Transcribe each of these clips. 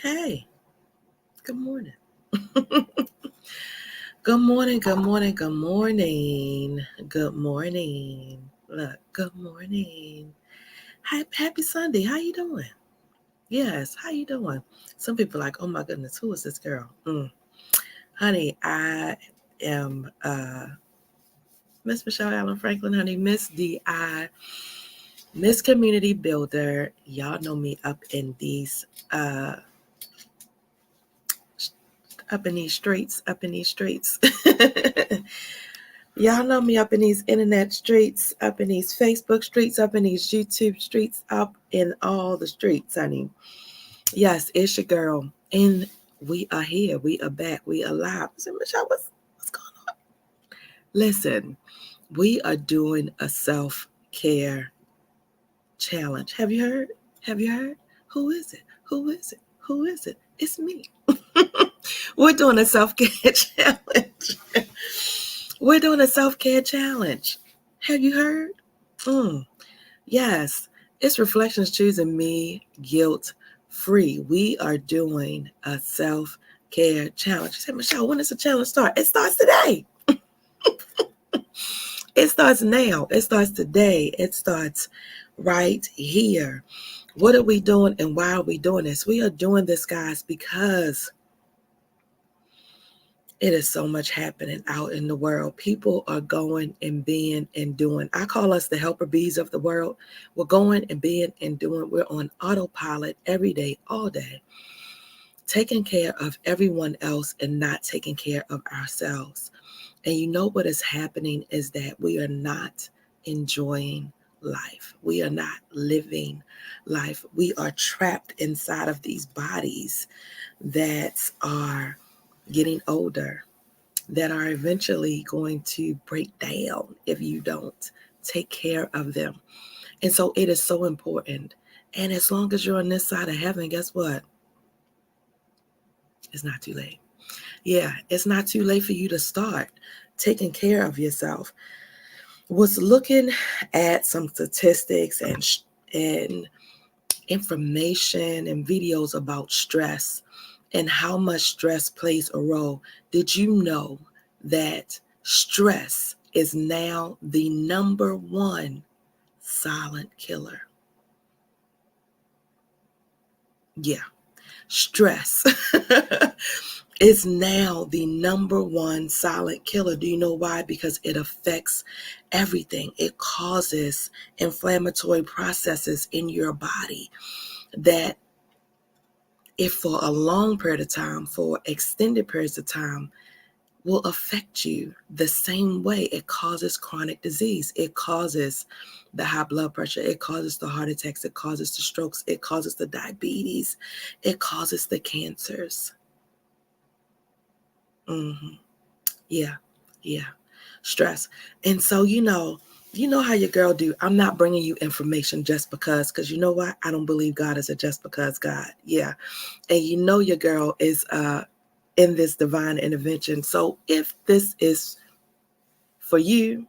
Hey, good morning. Good morning, good morning, good morning. Good morning. Look, good morning. Happy Sunday. How you doing? Yes, how you doing? Some people are like, oh my goodness, who is this girl? Honey, I am Miss Michelle Allen Franklin, honey, Miss DI, Miss Community Builder. Y'all know me uh up in these streets, up in these streets. Y'all know me up in these internet streets, up in these Facebook streets, up in these YouTube streets, up in all the streets, honey. Yes, it's your girl. And we are here. We are back. We are live. So, Michelle, what's going on? Listen, we are doing a self-care challenge. Have you heard? Have you heard? Who is it? Who is it? Who is it? It's me. We're doing a self-care challenge. We're doing a self-care challenge. Have you heard? Yes, it's Reflections Choosing Me Guilt Free. We are doing a self-care challenge. You said, Michelle, when does the challenge start? It starts today. It starts now. It starts today. It starts right here. What are we doing and why are we doing this? We are doing this, guys, because it is so much happening out in the world. People are going and being and doing. I call us the helper bees of the world. We're going and being and doing. We're on autopilot every day, all day, taking care of everyone else and not taking care of ourselves. And you know what is happening is that we are not enjoying life. We are not living life. We are trapped inside of these bodies that are getting older, that are eventually going to break down if you don't take care of them. And so it is so important. And as long as you're on this side of heaven, guess what? It's not too late. Yeah, it's not too late for you to start taking care of yourself. Was looking at some statistics and information and videos about stress and how much stress plays a role. Did you know that stress is now the number one silent killer? Yeah, stress is now the number one silent killer. Do you know why? Because it affects everything. It causes inflammatory processes in your body that, if for a long period of time, for extended periods of time, will affect you the same way. It causes chronic disease. It causes the high blood pressure. It causes the heart attacks. It causes the strokes. It causes the diabetes. It causes the cancers. Yeah, yeah. Stress. And so, you know how your girl do. I'm not bringing you information just because you know what? I don't believe God is a just because God. Yeah. And you know your girl is in this divine intervention. So if this is for you,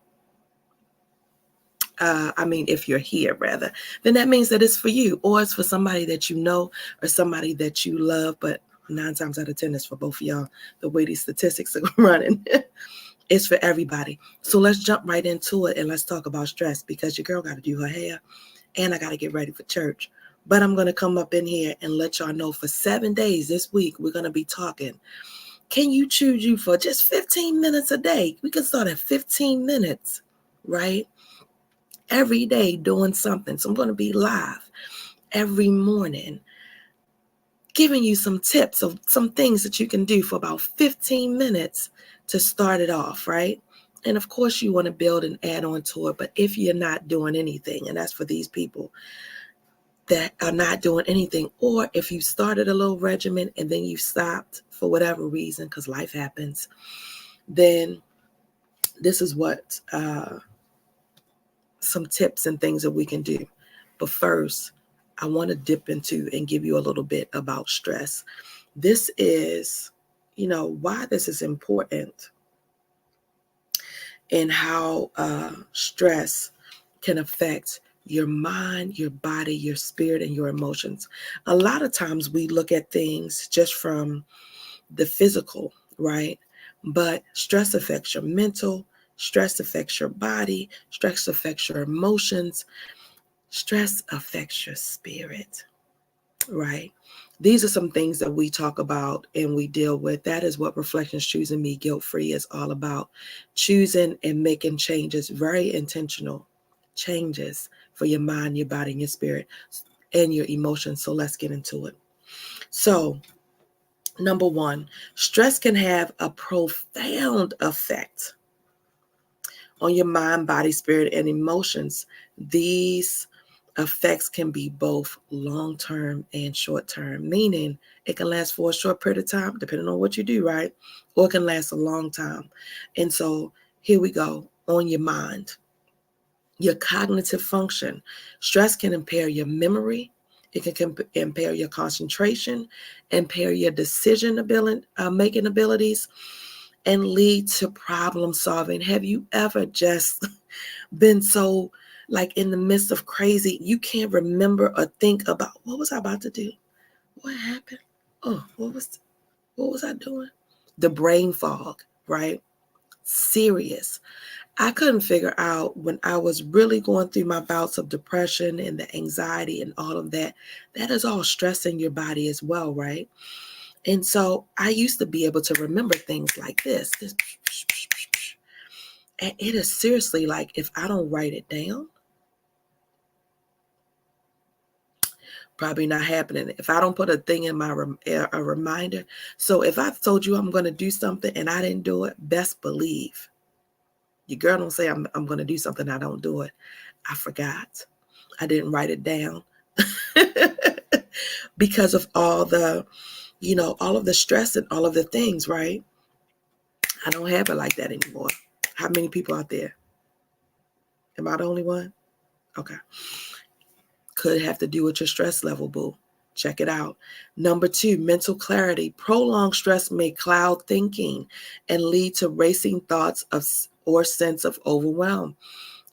if you're here rather, then that means that it's for you, or it's for somebody that you know or somebody that you love. But 9 times out of 10, it's for both of y'all. The way these statistics are running, it's for everybody. So let's jump right into it and let's talk about stress, because your girl got to do her hair and I got to get ready for church. But I'm going to come up in here and let y'all know for 7 days this week, we're going to be talking. Can you choose you for just 15 minutes a day? We can start at 15 minutes, right? Every day doing something. So I'm going to be live every morning, giving you some tips of some things that you can do for about 15 minutes to start it off, right? And of course, you want to build and add on to it. But if you're not doing anything, and that's for these people that are not doing anything, or if you started a little regimen and then you stopped for whatever reason, because life happens, then this is what some tips and things that we can do. But first, I want to dip into and give you a little bit about stress. This is, why this is important and how stress can affect your mind, your body, your spirit, and your emotions. A lot of times we look at things just from the physical, right? But stress affects your mental, stress affects your body, stress affects your emotions, stress affects your spirit, right? These are some things that we talk about and we deal with. That is what Reflections Choosing Me Guilt Free is all about. Choosing and making changes, very intentional changes for your mind, your body, and your spirit, and your emotions. So let's get into it. So, number one, stress can have a profound effect on your mind, body, spirit, and emotions. These effects can be both long term and short term, meaning it can last for a short period of time, depending on what you do, right? Or it can last a long time. And so here we go on your mind, your cognitive function. Stress can impair your memory. It can impair your concentration, impair your decision ability, making abilities, and lead to problem solving. Have you ever just been so like in the midst of crazy, you can't remember or think about what was I about to do? What happened? Oh, what was I doing? The brain fog, right? Serious. I couldn't figure out when I was really going through my bouts of depression and the anxiety and all of that. That is all stress in your body as well, right? And so I used to be able to remember things like this. And it is seriously like if I don't write it down, probably not happening. If I don't put a thing in my a reminder. So if I've told you I'm going to do something and I didn't do it, best believe your girl don't say I'm going to do something, I don't do it. I forgot. I didn't write it down because of all the, all of the stress and all of the things, right? I don't have it like that anymore. How many people out there? Am I the only one? Okay. Could have to do with your stress level, boo. Check it out. Number two, mental clarity. Prolonged stress may cloud thinking and lead to racing thoughts or sense of overwhelm.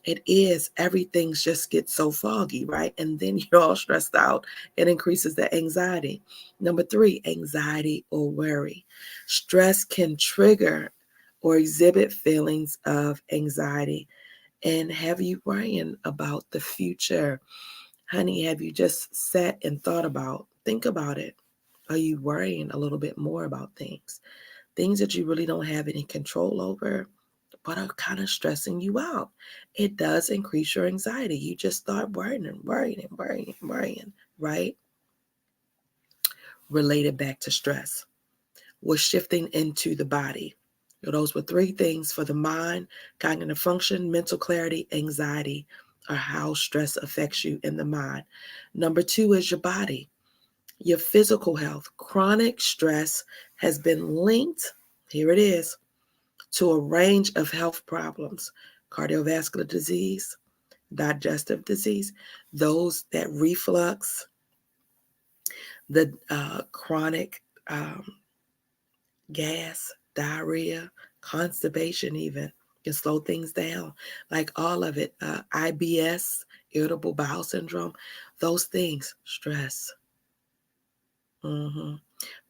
It is. Everything's just gets so foggy, right? And then you're all stressed out. It increases the anxiety. Number three, anxiety or worry. Stress can trigger or exhibit feelings of anxiety and have you worrying about the future. Honey, have you just sat and think about it? Are you worrying a little bit more about things? Things that you really don't have any control over, but are kind of stressing you out. It does increase your anxiety. You just start worrying and worrying and worrying and worrying, right? Related back to stress. We're shifting into the body. So those were three things for the mind: cognitive function, mental clarity, anxiety, or how stress affects you in the mind. Number two is your body, your physical health. Chronic stress has been linked, here it is, to a range of health problems: cardiovascular disease, digestive disease, those that reflux, the chronic gas, diarrhea, constipation even can slow things down. Like all of it, IBS, irritable bowel syndrome, those things, stress.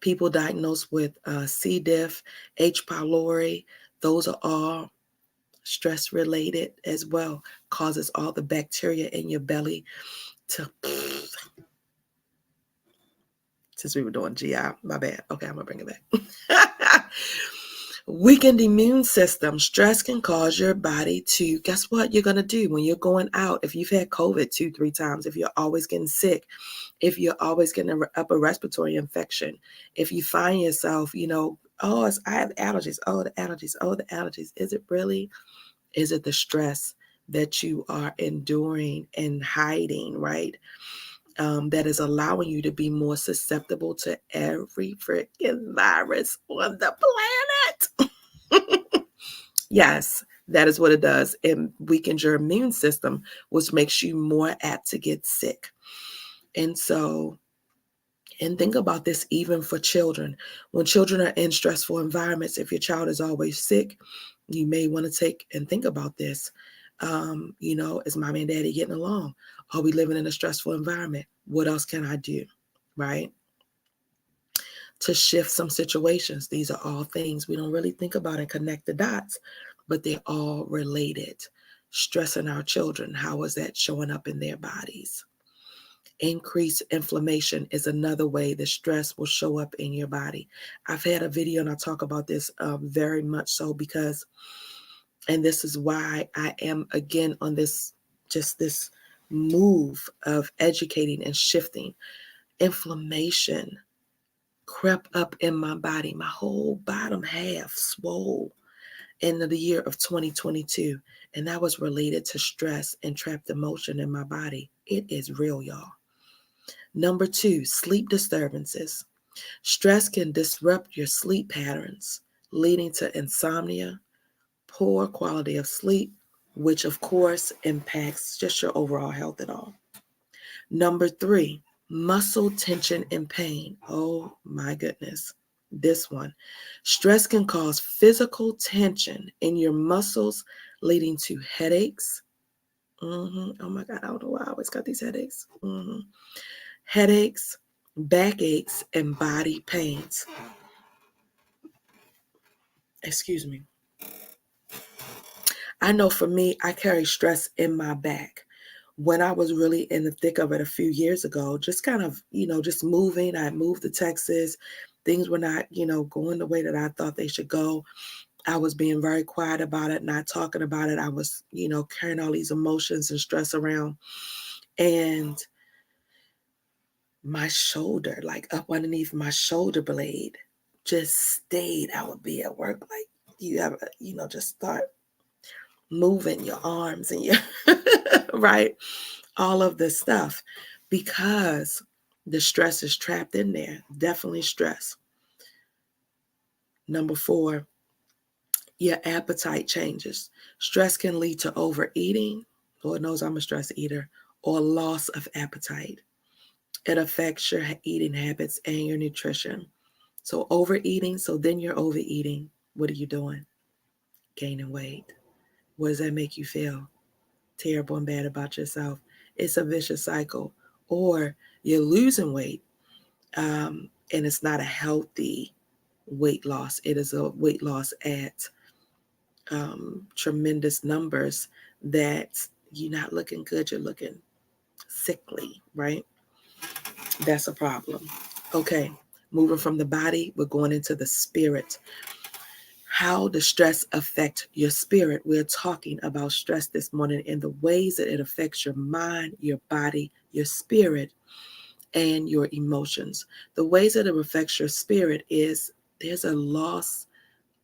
People diagnosed with C. diff, H. pylori, those are all stress related as well. Causes all the bacteria in your belly to, since we were doing GI, my bad. Okay, I'm gonna bring it back. Weakened immune system. Stress can cause your body to, guess what you're going to do when you're going out? If you've had COVID 2-3 times, if you're always getting sick, if you're always getting an upper respiratory infection, if you find yourself, I have allergies. Oh, the allergies. Oh, the allergies. Is it really? Is it the stress that you are enduring and hiding, right? That is allowing you to be more susceptible to every freaking virus on the planet. Yes, that is what it does. It weakens your immune system, which makes you more apt to get sick. And so, and think about this even for children. When children are in stressful environments, if your child is always sick, you may want to take and think about this. Is mommy and daddy getting along? Are we living in a stressful environment? What else can I do? Right? To shift some situations. These are all things we don't really think about and connect the dots, but they're all related. Stressing our children, how is that showing up in their bodies? Increased inflammation is another way the stress will show up in your body. I've had a video and I talk about this very much so because, and this is why I am again on this move of educating and shifting. Inflammation crept up in my body. My whole bottom half swole in the year of 2022. And that was related to stress and trapped emotion in my body. It is real, y'all. Number 2, sleep disturbances. Stress can disrupt your sleep patterns, leading to insomnia, poor quality of sleep, which of course impacts just your overall health at all. Number 3, muscle tension and pain. Oh my goodness. This one. Stress can cause physical tension in your muscles, leading to headaches. Oh my God, I don't know why I always got these headaches. Headaches, backaches, and body pains. Excuse me. I know for me, I carry stress in my back. When I was really in the thick of it a few years ago, just kind of, just moving, I moved to Texas. Things were not, going the way that I thought they should go. I was being very quiet about it, not talking about it. I was, carrying all these emotions and stress around. And my shoulder, like up underneath my shoulder blade, just stayed. I would be at work, like you ever, just start moving your arms and your, right? All of this stuff because the stress is trapped in there. Definitely stress. Number 4, your appetite changes. Stress can lead to overeating. Lord knows I'm a stress eater, or loss of appetite. It affects your eating habits and your nutrition. So overeating, so then you're overeating. What are you doing? Gaining weight. What does that make you feel? Terrible and bad about yourself. It's a vicious cycle. Or you're losing weight, and it's not a healthy weight loss. It is a weight loss at tremendous numbers that you're not looking good. You're looking sickly, right? That's a problem. Okay, moving from the body, we're going into the spirit. How does stress affect your spirit? We're talking about stress this morning and the ways that it affects your mind, your body, your spirit, and your emotions. The ways that it affects your spirit is there's a loss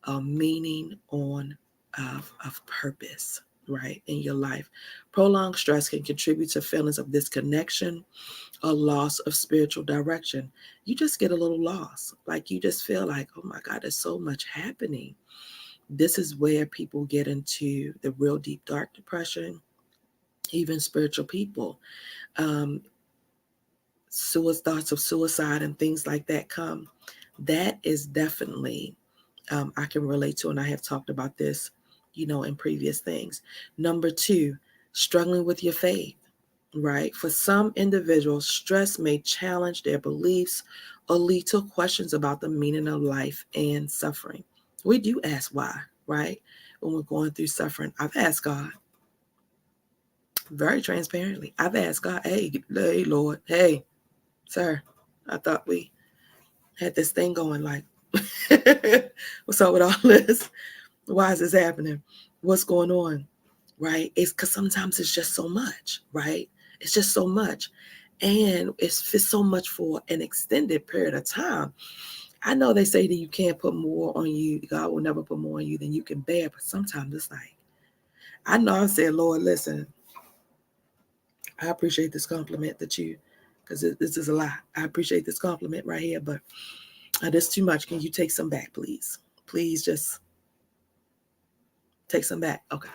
of meaning of purpose, right, in your life. Prolonged stress can contribute to feelings of disconnection, a loss of spiritual direction. You just get a little lost. Like you just feel like, oh my God, there's so much happening. This is where people get into the real deep, dark depression, even spiritual people. Thoughts of suicide and things like that come. That is definitely, I can relate to, and I have talked about this, in previous things. Number 2, struggling with your faith. Right? For some individuals, stress may challenge their beliefs or lead to questions about the meaning of life and suffering. We do ask why, right? When we're going through suffering, I've asked God very transparently. I've asked God, hey, Lord, hey, sir, I thought we had this thing going, like, what's up with all this? Why is this happening? What's going on? Right? It's because sometimes it's just so much, right? It's just so much. And it's so much for an extended period of time. I know they say that you can't put more on you. God will never put more on you than you can bear. But sometimes it's like, I know I said, Lord, listen, I appreciate this compliment that you, because this is a lot. I appreciate this compliment right here, but this too much. Can you take some back, please? Please just take some back. Okay.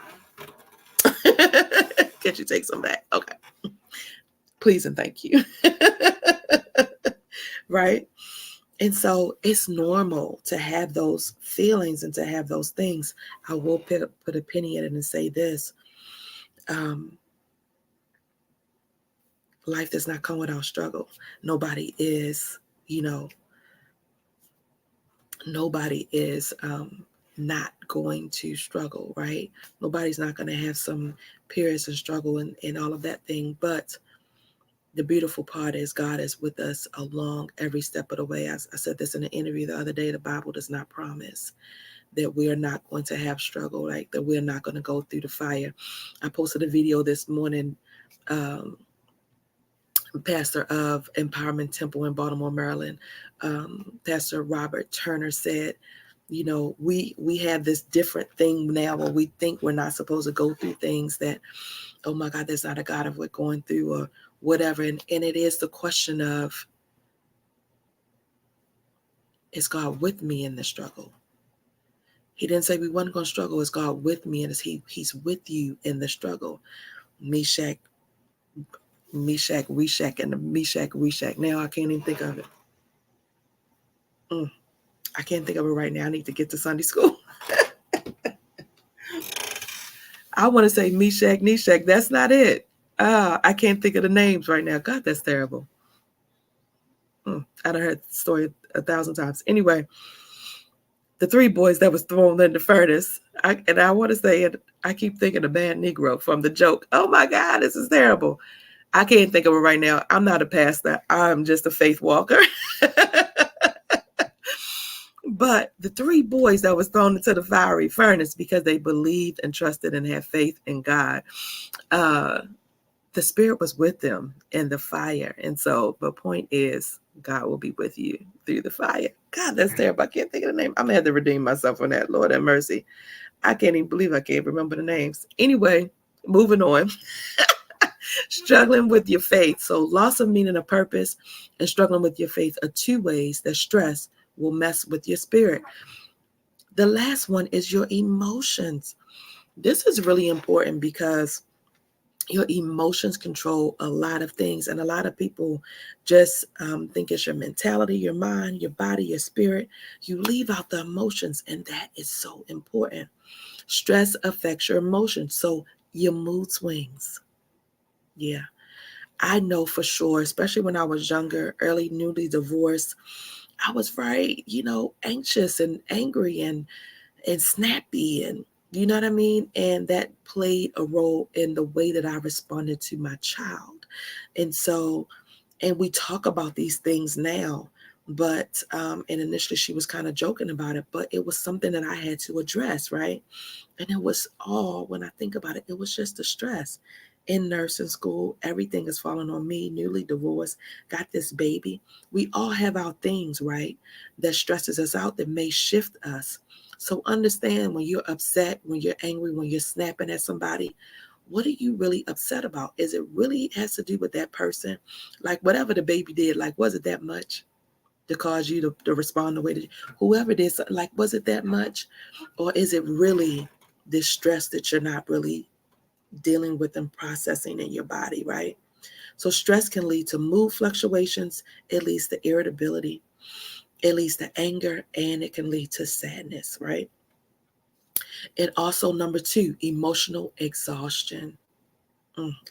Can you take some back? Okay. Please and thank you. Right? And so it's normal to have those feelings and to have those things. I will put a penny in it and say this. Life does not come without struggle. Nobody is, nobody is not going to struggle, right? Nobody's not going to have some periods of struggle and all of that thing. But the beautiful part is God is with us along every step of the way. I said this in an interview the other day. The Bible does not promise that we are not going to have struggle, like that we're not going to go through the fire. I posted a video this morning. Pastor of Empowerment Temple in Baltimore, Maryland, Pastor Robert Turner said, we have this different thing now where we think we're not supposed to go through things that, oh my God, there's not a God of what going through or whatever. And it is the question of, is God with me in the struggle? He didn't say we weren't going to struggle. Is God with me? And he's with you in the struggle. Meshach, Reshach, and the Meshach, Reshach. Now I can't even think of it. I can't think of it right now. I need to get to Sunday school. I want to say Meshach, Neshach. That's not it. I can't think of the names right now. God, that's terrible. I done heard the story 1,000 times. Anyway, the 3 boys that was thrown in the furnace. I want to say it. I keep thinking of Bad Negro from the joke. Oh my God, this is terrible. I can't think of it right now. I'm not a pastor. I'm just a faith walker. But the 3 boys that was thrown into the fiery furnace because they believed and trusted and had faith in God, the Spirit was with them in the fire. And so the point is, God will be with you through the fire. God, that's terrible. I can't think of the name. I'm going to have to redeem myself on that. Lord have mercy. I can't even believe I can't remember the names. Anyway, moving on. Struggling with your faith. So loss of meaning of purpose and struggling with your faith are 2 ways that stress will mess with your spirit. The last one is your emotions. This is really important because your emotions control a lot of things. And a lot of people just think it's your mentality, your mind, your body, your spirit. You leave out the emotions, and that is so important. Stress affects your emotions. So your mood swings. Yeah. I know for sure, especially when I was younger, early, newly divorced, I was very, anxious and angry and snappy, and you know what I mean? And that played a role in the way that I responded to my child. And so, and we talk about these things now, but, and initially she was kind of joking about it, but it was something that I had to address, right? And it was all, when I think about it, it was just the stress. In nursing school, everything is falling on me, newly divorced, got this baby. We all have our things, right? That stresses us out, that may shift us. So understand when you're upset, when you're angry, when you're snapping at somebody, what are you really upset about? Is it really has to do with that person? Like whatever the baby did, like was it that much to cause you to respond the way that whoever did something, like was it that much? Or is it really this stress that you're not really dealing with and processing in your body, right? So stress can lead to mood fluctuations, it leads to irritability, it leads to anger, and it can lead to sadness, right? And also number 2, emotional exhaustion.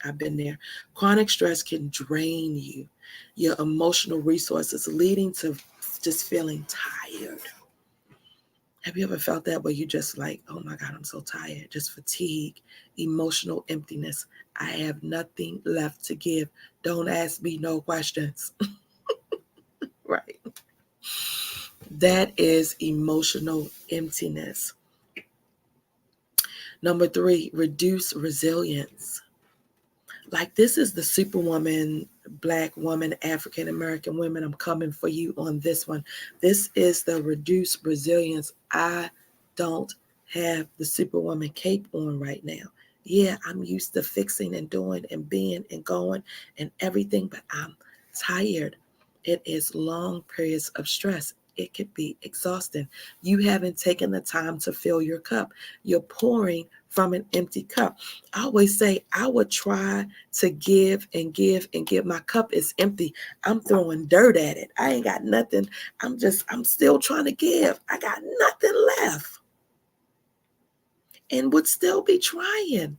I've been there. Chronic stress can drain you, your emotional resources, leading to just feeling tired. Have you ever felt that where you just like, oh my God, I'm so tired, just fatigue, emotional emptiness. I have nothing left to give. Don't ask me no questions. Right. That is emotional emptiness. Number 3, reduce resilience. Like this is the superwoman, Black woman, African American women. I'm coming for you on this one. This is the reduced resilience. I don't have the superwoman cape on right now. Yeah, I'm used to fixing and doing and being and going and everything, but I'm tired. It is long periods of stress. It could be exhausting. You haven't taken the time to fill your cup. You're pouring from an empty cup. I always say I would try to give and give and give. My cup is empty. I'm throwing dirt at it. I ain't got nothing. I'm still trying to give. I got nothing left and would still be trying.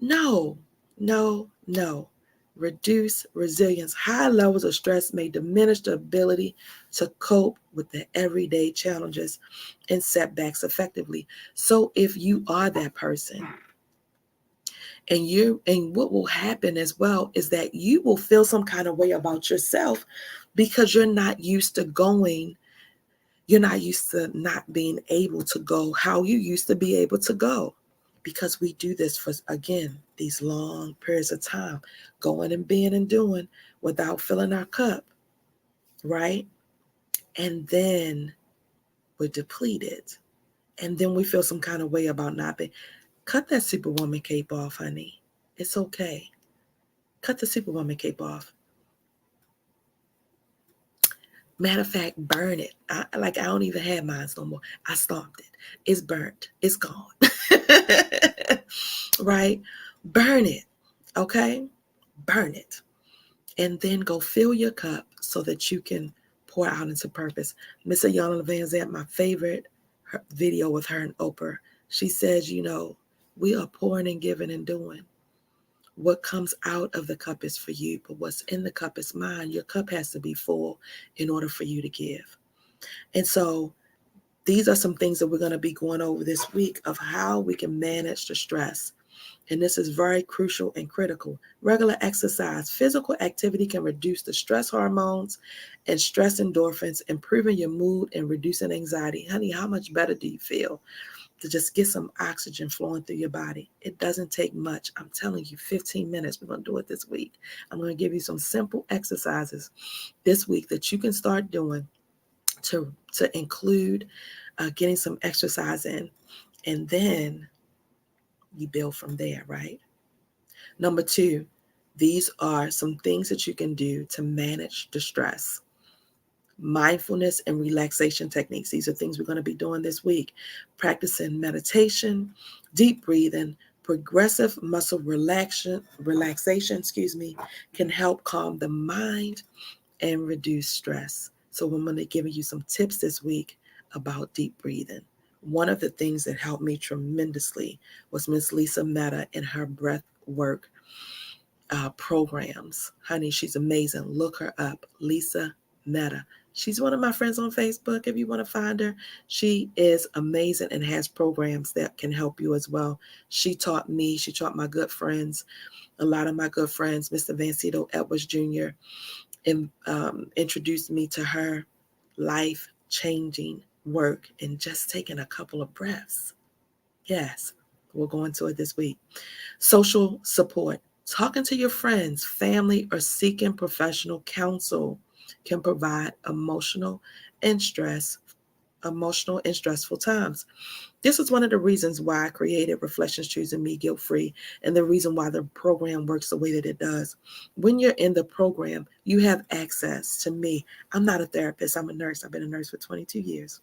No, no, no. Reduce resilience. High levels of stress may diminish the ability to cope with the everyday challenges and setbacks effectively. So if you are that person, and what will happen as well is that you will feel some kind of way about yourself because you're not used to not being able to go how you used to be able to go, because we do this for, again, these long periods of time, going and being and doing without filling our cup, right? And then we're depleted. And then we feel some kind of way about not being. Cut that superwoman cape off, honey. It's okay. Cut the superwoman cape off. Matter of fact, burn it. I don't even have mine no more. I stomped it. It's burnt. It's gone. Right? Burn it. Okay? Burn it. And then go fill your cup so that you can pour out into purpose. Miss Ayana Van Zandt, my favorite video with her and Oprah, she says, we are pouring and giving and doing. What comes out of the cup is for you, but what's in the cup is mine. Your cup has to be full in order for you to give. And so these are some things that we're going to be going over this week of how we can manage the stress. And this is very crucial and critical. Regular exercise, physical activity can reduce the stress hormones and stress endorphins, improving your mood and reducing anxiety. Honey, how much better do you feel to just get some oxygen flowing through your body? It doesn't take much. I'm telling you, 15 minutes. We're going to do it this week. I'm going to give you some simple exercises this week that you can start doing to include getting some exercise in. And then you build from there, right? Number 2, these are some things that you can do to manage the stress. Mindfulness and relaxation techniques. These are things we're going to be doing this week. Practicing meditation, deep breathing, progressive muscle relaxation, can help calm the mind and reduce stress. So I'm going to give you some tips this week about deep breathing. One of the things that helped me tremendously was Miss Lisa Mehta and her breath work programs. Honey, she's amazing. Look her up, Lisa Mehta. She's one of my friends on Facebook. If you want to find her, she is amazing and has programs that can help you as well. She taught me, she taught my good friends, a lot of my good friends, Mr. Vancito Edwards Jr., and introduced me to her life-changing work and just taking a couple of breaths. Yes, we'll go into it this week. Social support. Talking to your friends, family, or seeking professional counsel can provide emotional and stressful times. This is one of the reasons why I created Reflections Choosing Me Guilt-Free, and the reason why the program works the way that it does. When you're in the program, you have access to me. I'm not a therapist. I'm a nurse. I've been a nurse for 22 years.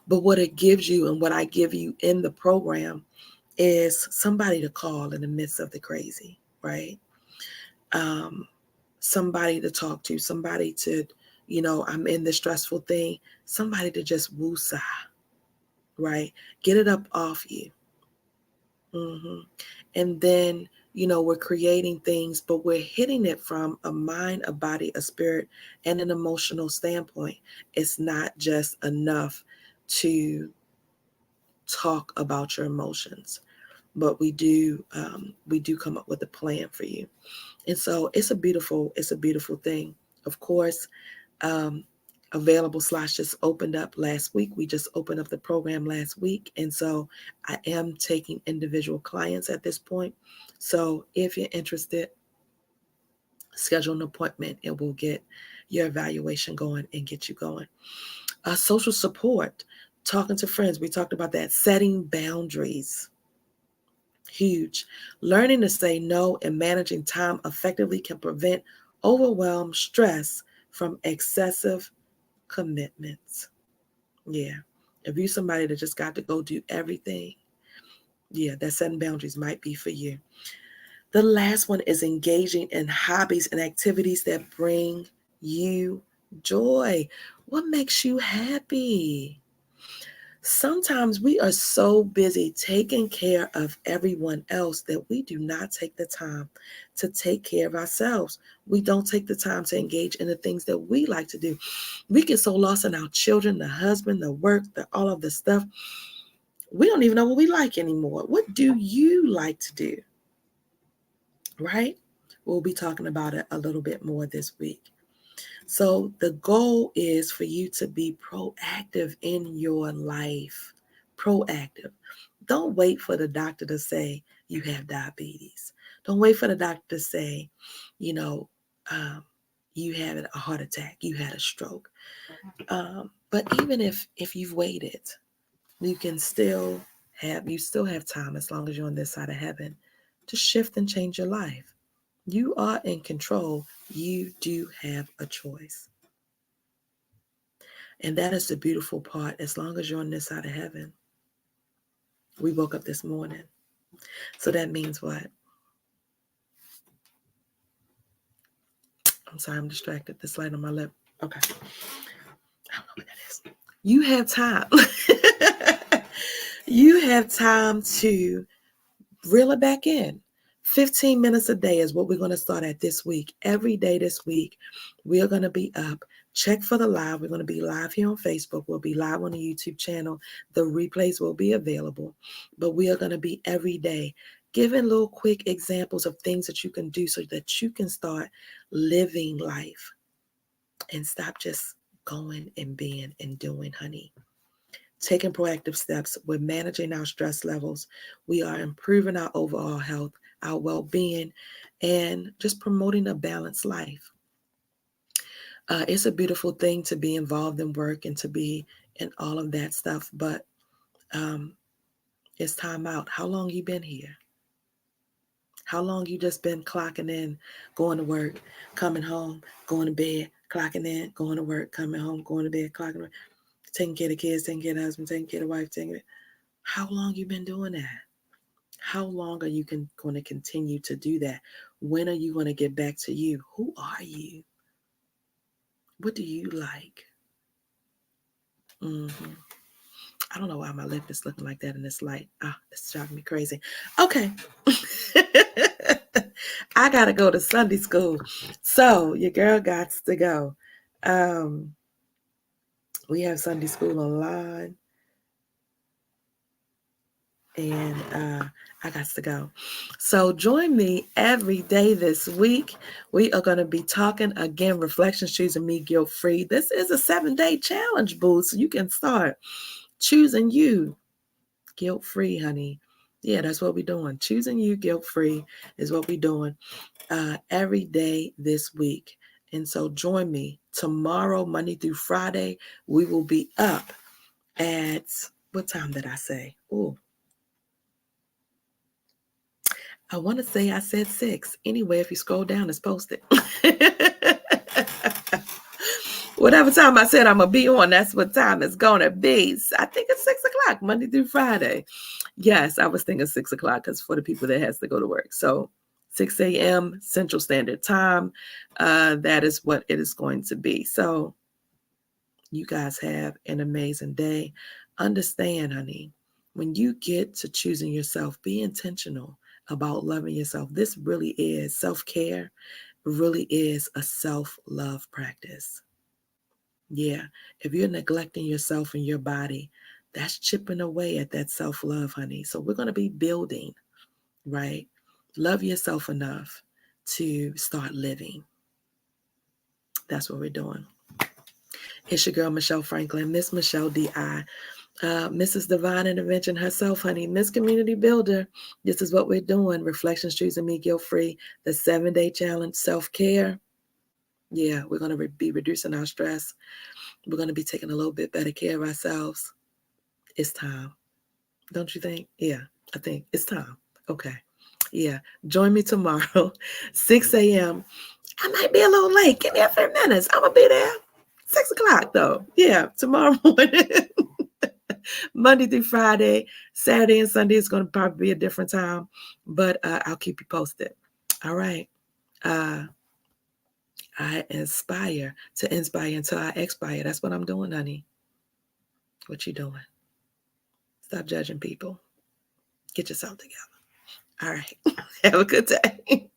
But what it gives you and what I give you in the program is somebody to call in the midst of the crazy, right? Somebody to talk to, somebody to, I'm in this stressful thing, somebody to just woosah, right? Get it up off you. And then, we're creating things, but we're hitting it from a mind, a body, a spirit, and an emotional standpoint. It's not just enough to talk about your emotions, but we do come up with a plan for you. And so it's a beautiful thing. Of course, available slots just opened up last week. We just opened up the program last week. And so I am taking individual clients at this point. So if you're interested, schedule an appointment and we'll get your evaluation going and get you going. Social support, talking to friends. We talked about that. Setting boundaries. Huge. Learning to say no and managing time effectively can prevent overwhelm, stress from excessive commitments. Yeah. If you're somebody that just got to go do everything, yeah, that setting boundaries might be for you. The last one is engaging in hobbies and activities that bring you joy. What makes you happy? Sometimes we are so busy taking care of everyone else that we do not take the time to take care of ourselves. We don't take the time to engage in the things that we like to do. We get so lost in our children, the husband, the work, all of the stuff. We don't even know what we like anymore. What do you like to do? Right? We'll be talking about it a little bit more this week. So the goal is for you to be proactive in your life. Proactive. Don't wait for the doctor to say you have diabetes. Don't wait for the doctor to say, you know, you had a heart attack, you had a stroke. But even if you've waited, you still have time, as long as you're on this side of heaven, to shift and change your life. You are in control. You do have a choice. And that is the beautiful part. As long as you're on this side of heaven, we woke up this morning. So that means what? I'm sorry, I'm distracted. This light on my lip. Okay. I don't know what that is. You have time. You have time to reel it back in. 15 minutes a day is what we're going to start at this week. Every day this week, we are going to be up. Check for the live. We're going to be live here on Facebook. We'll be live on the YouTube channel. The replays will be available. But we are going to be every day giving little quick examples of things that you can do so that you can start living life and stop just going and being and doing, honey. Taking proactive steps. We're managing our stress levels. We are improving our overall health, our well-being, and just promoting a balanced life. It's a beautiful thing to be involved in work and to be in all of that stuff, but it's time out. How long you been here? How long you just been clocking in, going to work, coming home, going to bed, clocking in, going to work, coming home, going to bed, clocking to work, taking care of the kids, taking care of the husband, taking care of the wife, how long you been doing that? How long are you going to continue to do that? When are you going to get back to you? Who are you? What do you like? Mm-hmm. I don't know why my lip is looking like that in this light. It's driving me crazy. Okay. I got to go to Sunday school. So your girl got to go. We have Sunday school online. And I got to go. So join me every day this week. We are going to be talking again, Reflections, Choosing Me Guilt-Free. This is a 7-day challenge, boo. So you can start choosing you guilt-free, honey. Yeah, that's what we're doing. Choosing you guilt-free is what we're doing every day this week. And so join me tomorrow, Monday through Friday. We will be up at, what time did I say? Oh, I want to say I said 6. Anyway, if you scroll down, it's posted. Whatever time I said I'm going to be on, that's what time it's going to be. I think it's 6 o'clock, Monday through Friday. Yes, I was thinking 6 o'clock because for the people that has to go to work. So 6 a.m. Central Standard Time, that is what it is going to be. So you guys have an amazing day. Understand, honey, when you get to choosing yourself, be intentional about loving yourself. This really is self-care, really is a self-love practice. Yeah, if you're neglecting yourself and your body, that's chipping away at that self-love, honey. So we're going to be building, right? Love yourself enough to start living. That's what we're doing. It's your girl, Michelle Franklin, Miss Michelle D.I., Mrs. Divine Intervention herself, honey, Miss Community Builder. This is what we're doing. Reflections, Choosing Me Guilt-Free, the 7-day challenge, self-care. Yeah, we're going to be reducing our stress. We're going to be taking a little bit better care of ourselves. It's time. Don't you think? Yeah, I think it's time. Okay. Yeah. Join me tomorrow, 6 a.m. I might be a little late. Give me a few minutes. I'm going to be there. 6 o'clock, though. Yeah, tomorrow morning. Monday through Friday. Saturday and Sunday is going to probably be a different time, but I'll keep you posted. All right. I aspire to inspire until I expire. That's what I'm doing, honey. What you doing? Stop judging people. Get yourself together. All right. Have a good day.